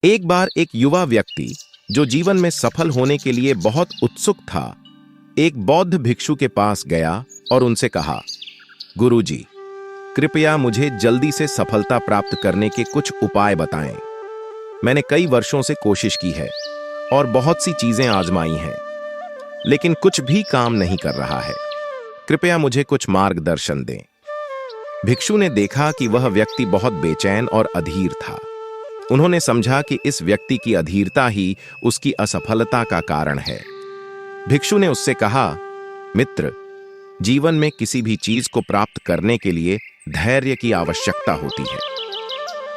एक बार एक युवा व्यक्ति जो जीवन में सफल होने के लिए बहुत उत्सुक था, एक बौद्ध भिक्षु के पास गया और उनसे कहा, गुरुजी, कृपया मुझे जल्दी से सफलता प्राप्त करने के कुछ उपाय बताएं। मैंने कई वर्षों से कोशिश की है और बहुत सी चीजें आजमाई हैं, लेकिन कुछ भी काम नहीं कर रहा है। कृपया मुझे कुछ मार्गदर्शन दें। भिक्षु ने देखा कि वह व्यक्ति बहुत बेचैन और अधीर था। उन्होंने समझा कि इस व्यक्ति की अधीरता ही उसकी असफलता का कारण है। भिक्षु ने उससे कहा, मित्र, जीवन में किसी भी चीज को प्राप्त करने के लिए धैर्य की आवश्यकता होती है।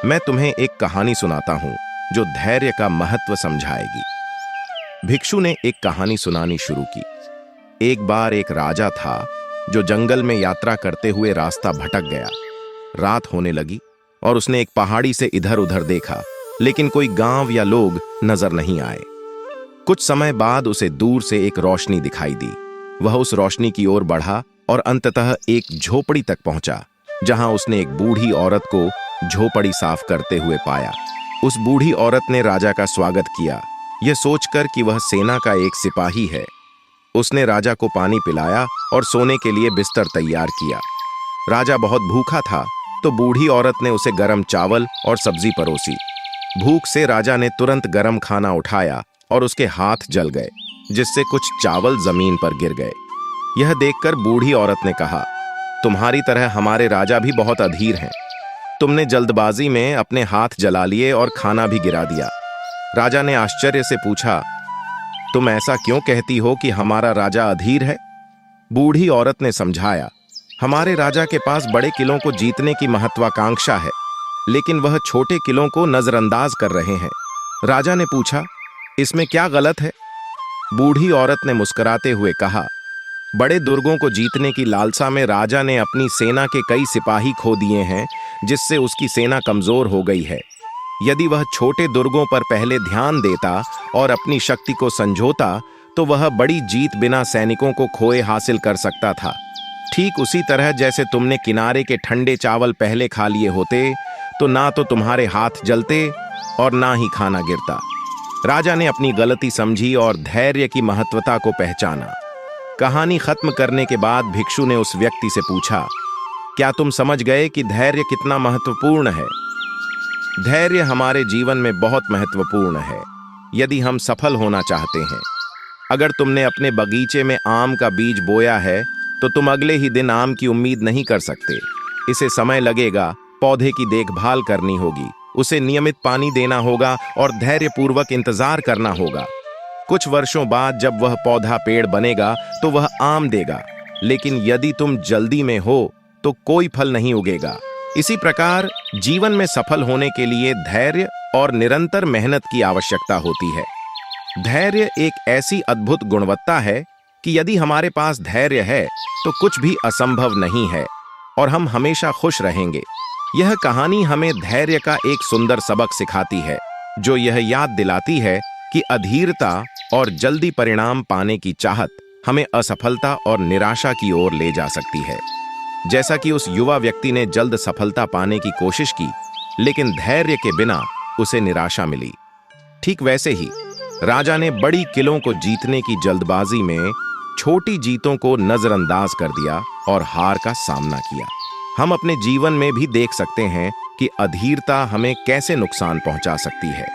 मैं तुम्हें एक कहानी सुनाता हूं जो धैर्य का महत्व समझाएगी। भिक्षु ने एक कहानी सुनानी शुरू की। एक बार एक राजा था जो जंगल में यात्रा करते हुए रास्ता भटक गया। रात होने लगी और उसने एक पहाड़ी से इधर उधर देखा, लेकिन कोई गांव या लोग नजर नहीं आए। कुछ समय बाद उसे दूर से एक रोशनी दिखाई दी। वह उस रोशनी की ओर बढ़ा और अंततः एक झोपड़ी तक पहुंचा, जहां उसने एक बूढ़ी औरत को झोपड़ी साफ करते हुए पाया। उस बूढ़ी औरत ने राजा का स्वागत किया, यह सोचकर कि वह सेना का एक सिपाही है। उसने राजा को पानी पिलाया और सोने के लिए बिस्तर तैयार किया। राजा बहुत भूखा था, तो बूढ़ी औरत ने उसे गरम चावल और सब्जी परोसी। भूख से राजा ने तुरंत गरम खाना उठाया और उसके हाथ जल गए, जिससे कुछ चावल जमीन पर गिर गए। यह देखकर बूढ़ी औरत ने कहा, तुम्हारी तरह हमारे राजा भी बहुत अधीर हैं। तुमने जल्दबाजी में अपने हाथ जला लिए और खाना भी गिरा दिया। राजा ने आश्चर्य से पूछा, तुम ऐसा क्यों कहती हो कि हमारा राजा अधीर है? बूढ़ी औरत ने समझाया, हमारे राजा के पास बड़े किलों को जीतने की महत्वाकांक्षा है, लेकिन वह छोटे किलों को नजरअंदाज कर रहे हैं। राजा ने पूछा, इसमें क्या गलत है? बूढ़ी औरत ने मुस्कुराते हुए कहा, बड़े दुर्गों को जीतने की लालसा में राजा ने अपनी सेना के कई सिपाही खो दिए हैं, जिससे उसकी सेना कमजोर हो गई है। यदि वह छोटे दुर्गों पर पहले ध्यान देता और अपनी शक्ति को संजोता, तो वह बड़ी जीत बिना सैनिकों को खोए हासिल कर सकता था। ठीक उसी तरह जैसे तुमने किनारे के ठंडे चावल पहले खा लिए होते, तो ना तो तुम्हारे हाथ जलते और ना ही खाना गिरता। राजा ने अपनी गलती समझी और धैर्य की महत्वता को पहचाना। कहानी खत्म करने के बाद भिक्षु ने उस व्यक्ति से पूछा, क्या तुम समझ गए कि धैर्य कितना महत्वपूर्ण है? धैर्य हमारे जीवन में बहुत महत्वपूर्ण है, यदि हम सफल होना चाहते हैं। अगर तुमने अपने बगीचे में आम का बीज बोया है, तो तुम अगले ही दिन आम की उम्मीद नहीं कर सकते। इसे समय लगेगा, पौधे की देखभाल करनी होगी, उसे नियमित पानी देना होगा और धैर्यपूर्वक इंतजार करना होगा। कुछ वर्षों बाद जब वह पौधा पेड़ बनेगा, तो वह आम देगा, लेकिन यदि तुम जल्दी में हो तो कोई फल नहीं उगेगा। इसी प्रकार जीवन में सफल होने के लिए धैर्य और निरंतर मेहनत की आवश्यकता होती है। धैर्य एक ऐसी अद्भुत गुणवत्ता है कि यदि हमारे पास धैर्य है तो कुछ भी असंभव नहीं है और हम हमेशा खुश रहेंगे। यह कहानी हमें धैर्य का एक सुंदर सबक सिखाती है, जो यह याद दिलाती है कि अधीरता और जल्दी परिणाम पाने की चाहत हमें असफलता और निराशा की ओर ले जा सकती है। जैसा कि उस युवा व्यक्ति ने जल्द सफलता पाने की कोशिश की, लेकिन धैर्य के बिना उसे निराशा मिली, ठीक वैसे ही राजा ने बड़ी किलों को जीतने की जल्दबाजी में छोटी जीतों को नजरअंदाज कर दिया और हार का सामना किया। हम अपने जीवन में भी देख सकते हैं कि अधीरता हमें कैसे नुकसान पहुंचा सकती है।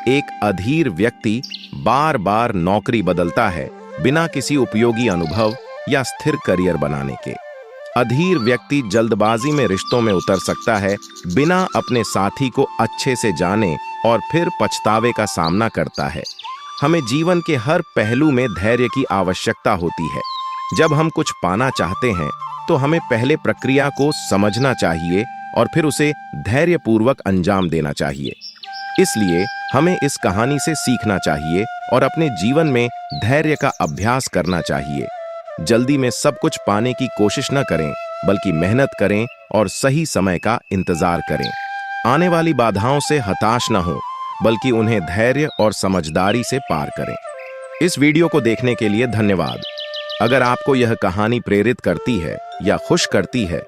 एक अधीर व्यक्ति बार बार नौकरी बदलता है, बिना किसी उपयोगी अनुभव या स्थिर करियर बनाने के। अधीर व्यक्ति जल्दबाजी में रिश्तों में उतर सकता है, बिना अपने साथी को अच्छे से जाने, और फिर पछतावे का सामना करता है। हमें जीवन के हर पहलू में धैर्य की आवश्यकता होती है। जब हम कुछ पाना चाहते हैं, तो हमें पहले प्रक्रिया को समझना चाहिए और फिर उसे धैर्यपूर्वक अंजाम देना चाहिए। इसलिए हमें इस कहानी से सीखना चाहिए और अपने जीवन में धैर्य का अभ्यास करना चाहिए। जल्दी में सब कुछ पाने की कोशिश न करें, बल्कि मेहनत करें और सही समय का इंतजार करें। आने वाली बाधाओं से हताश न हो, बल्कि उन्हें धैर्य और समझदारी से पार करें। इस वीडियो को देखने के लिए धन्यवाद। अगर आपको यह कहानी प्रेरित करती है या खुश करती है,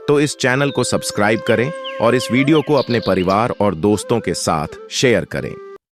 तो इस चैनल को सब्सक्राइब करें और इस वीडियो को अपने परिवार और दोस्तों के साथ शेयर करें।